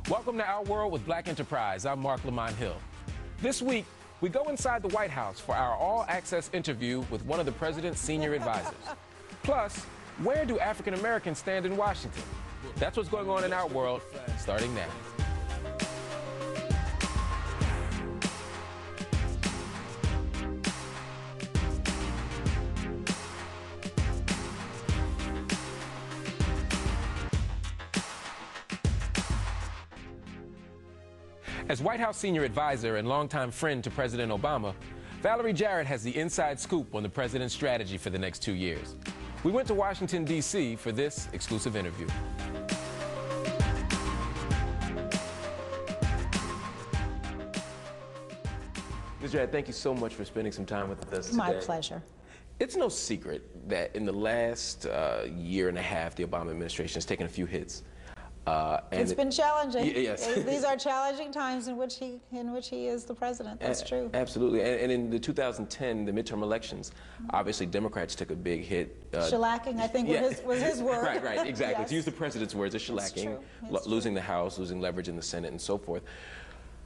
Welcome to Our World with Black Enterprise. I'm Marc Lamont Hill. This week, we go inside the White House for our all-access interview with one of the president's senior advisors. Plus, where do African Americans stand in Washington? That's what's going on in Our World, starting now. As White House senior advisor and longtime friend to President Obama, Valerie Jarrett has the inside scoop on the president's strategy for the next 2 years. We went to Washington, D.C. for this exclusive interview. Ms. Jarrett, thank you so much for spending some time with us today. My pleasure. It's no secret that in the last year and a half, the Obama administration has taken a few hits. It's been challenging. Yes. These are challenging times in which he is the president. That's true. Absolutely. And in the 2010, the midterm elections, obviously Democrats took a big hit. Shellacking, I think, was his word. Right, exactly. Yes. To use the president's words, a shellacking, losing the House, losing leverage in the Senate, and so forth.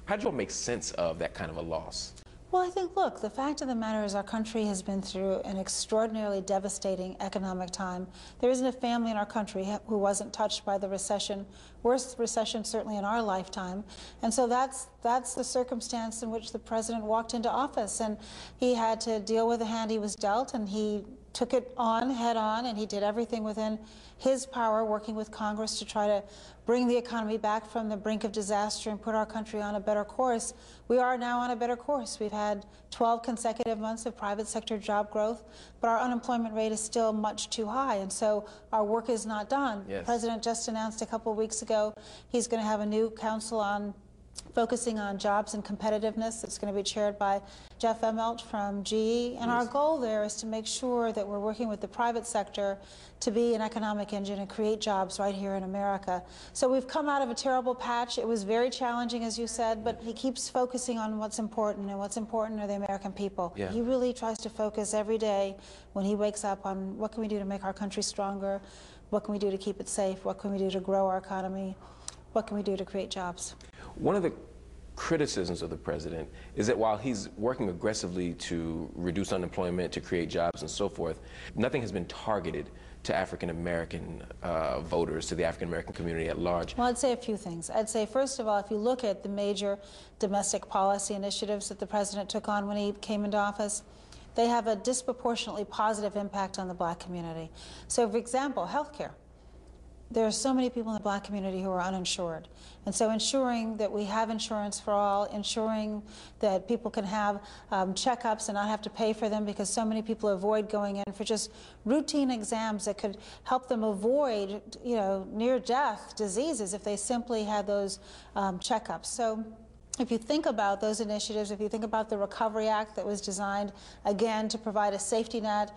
How do you all make sense of that kind of a loss? Well, I think, look, the fact of the matter is our country has been through an extraordinarily devastating economic time. There isn't a family in our country who wasn't touched by the recession, worst recession certainly in our lifetime. And so that's the circumstance in which the president walked into office, and he had to deal with the hand he was dealt, and he took it on head on, and he did everything within his power, working with Congress to try to bring the economy back from the brink of disaster and put our country on a better course. We are now on a better course. We've had 12 consecutive months of private sector job growth, but our unemployment rate is still much too high, and so our work is not done. Yes. The president just announced a couple of weeks ago he's going to have a new council on focusing on jobs and competitiveness. It's going to be chaired by Jeff Immelt from GE, and our goal there is to make sure that we're working with the private sector to be an economic engine and create jobs right here in America. So we've come out of a terrible patch. It was very challenging, as you said, but he keeps focusing on what's important, and what's important are the American people. Yeah. He really tries to focus every day when he wakes up on what can we do to make our country stronger, what can we do to keep it safe, what can we do to grow our economy, what can we do to create jobs. One of the criticisms of the president is that while he's working aggressively to reduce unemployment, to create jobs and so forth, nothing has been targeted to African-American voters, to the African-American community at large. Well, I'd say a few things. I'd say, first of all, if you look at the major domestic policy initiatives that the president took on when he came into office, they have a disproportionately positive impact on the black community. So, for example, health care. There are so many people in the black community who are uninsured. And so ensuring that we have insurance for all, ensuring that people can have checkups and not have to pay for them, because so many people avoid going in for just routine exams that could help them avoid, near-death diseases if they simply had those checkups. So if you think about those initiatives, if you think about the Recovery Act that was designed, again, to provide a safety net,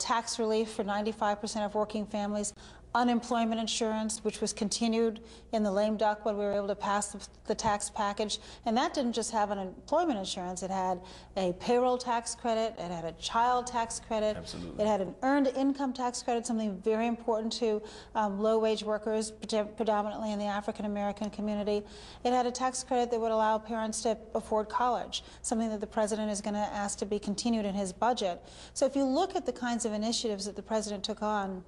tax relief for 95% of working families, unemployment insurance, which was continued in the lame duck when we were able to pass the tax package. And that didn't just have unemployment insurance. It had a payroll tax credit. It had a child tax credit. Absolutely. It had an earned income tax credit, something very important to low-wage workers, predominantly in the African-American community. It had a tax credit that would allow parents to afford college, something that the president is going to ask to be continued in his budget. So if you look at the kinds of initiatives that the president took on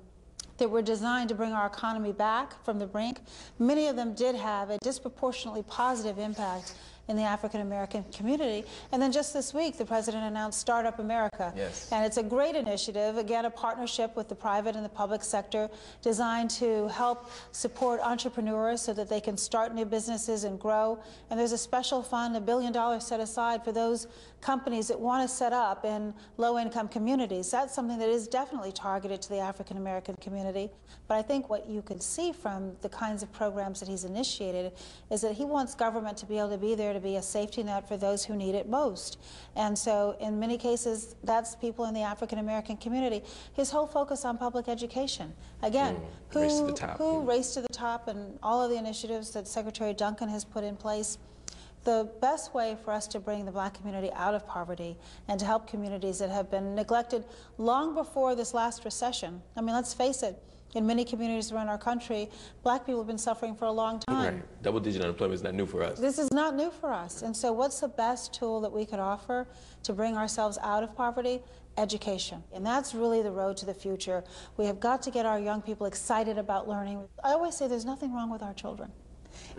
that were designed to bring our economy back from the brink, many of them did have a disproportionately positive impact in the African-American community. And then just this week, the president announced Startup America. Yes. And it's a great initiative, again, a partnership with the private and the public sector designed to help support entrepreneurs so that they can start new businesses and grow. And there's a special fund, $1 billion set aside for those companies that want to set up in low-income communities. That's something that is definitely targeted to the African-American community. But I think what you can see from the kinds of programs that he's initiated is that he wants government to be able to be there to be a safety net for those who need it most. And so in many cases, that's people in the African-American community. His whole focus on public education. Again, Race to the top. Race to the Top and all of the initiatives that Secretary Duncan has put in place. The best way for us to bring the black community out of poverty and to help communities that have been neglected long before this last recession. I mean, let's face it, In many communities around our country, black people have been suffering for a long time. Right. Double-digit unemployment is not new for us. This is not new for us. And so what's the best tool that we could offer to bring ourselves out of poverty? Education. And that's really the road to the future. We have got to get our young people excited about learning. I always say there's nothing wrong with our children.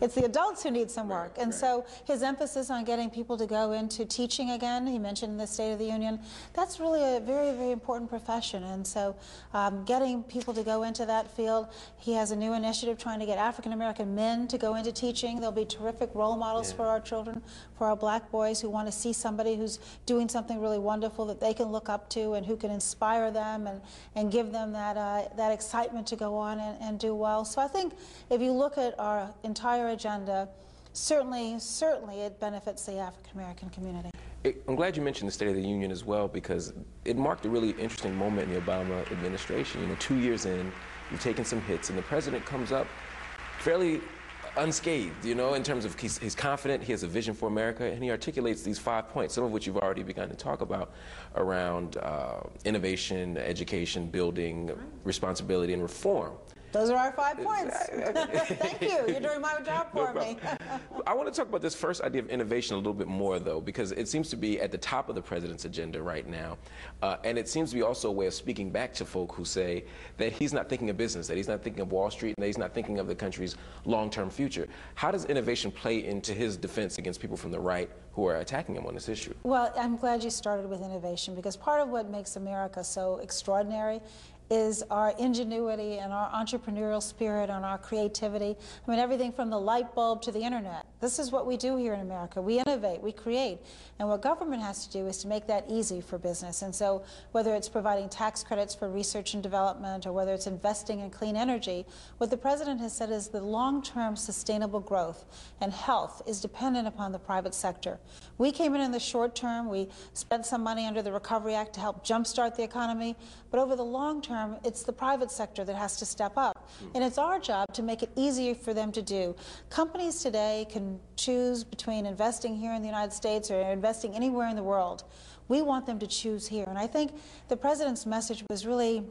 It's the adults who need some work. And so his emphasis on getting people to go into teaching again, he mentioned in the State of the Union, that's really a very, very important profession. And so getting people to go into that field, he has a new initiative trying to get African-American men to go into teaching. There'll be terrific role models for our children, for our black boys who want to see somebody who's doing something really wonderful that they can look up to and who can inspire them and give them that excitement to go on and do well. So I think if you look at our entire agenda, certainly it benefits the African-American community. I'm glad you mentioned the State of the Union as well, because it marked a really interesting moment in the Obama administration. You know, 2 years in, you've taken some hits, and the president comes up fairly unscathed, you know, in terms of he's confident, he has a vision for America, and he articulates these 5 points, some of which you've already begun to talk about, around innovation, education, building, responsibility, and reform. Those are our 5 points. Thank you. You're doing my job for me. I want to talk about this first idea of innovation a little bit more, though, because it seems to be at the top of the president's agenda right now. And it seems to be also a way of speaking back to folk who say that he's not thinking of business, that he's not thinking of Wall Street, and that he's not thinking of the country's long-term future. How does innovation play into his defense against people from the right who are attacking him on this issue? Well, I'm glad you started with innovation, because part of what makes America so extraordinary is our ingenuity and our entrepreneurial spirit and our creativity. I mean, everything from the light bulb to the internet. This is what we do here in America. We innovate, we create. And what government has to do is to make that easy for business. And so whether it's providing tax credits for research and development or whether it's investing in clean energy, what the president has said is the long-term sustainable growth and health is dependent upon the private sector. We came in the short term, we spent some money under the Recovery Act to help jumpstart the economy, but over the long term, it's the private sector that has to step up. And it's our job to make it easier for them to do. Companies today can choose between investing here in the United States or investing anywhere in the world. We want them to choose here. And I think the president's message was really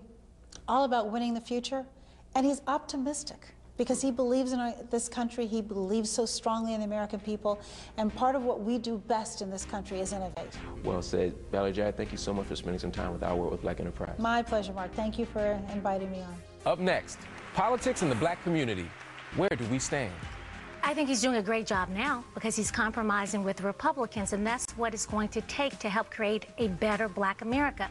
all about winning the future. And he's optimistic, because he believes in this country, he believes so strongly in the American people, and part of what we do best in this country is innovate. Well said. Valerie Jarrett, thank you so much for spending some time with Our World with Black Enterprise. My pleasure, Mark. Thank you for inviting me on. Up next, politics in the black community. Where do we stand? I think he's doing a great job now because he's compromising with the Republicans, and that's what it's going to take to help create a better black America.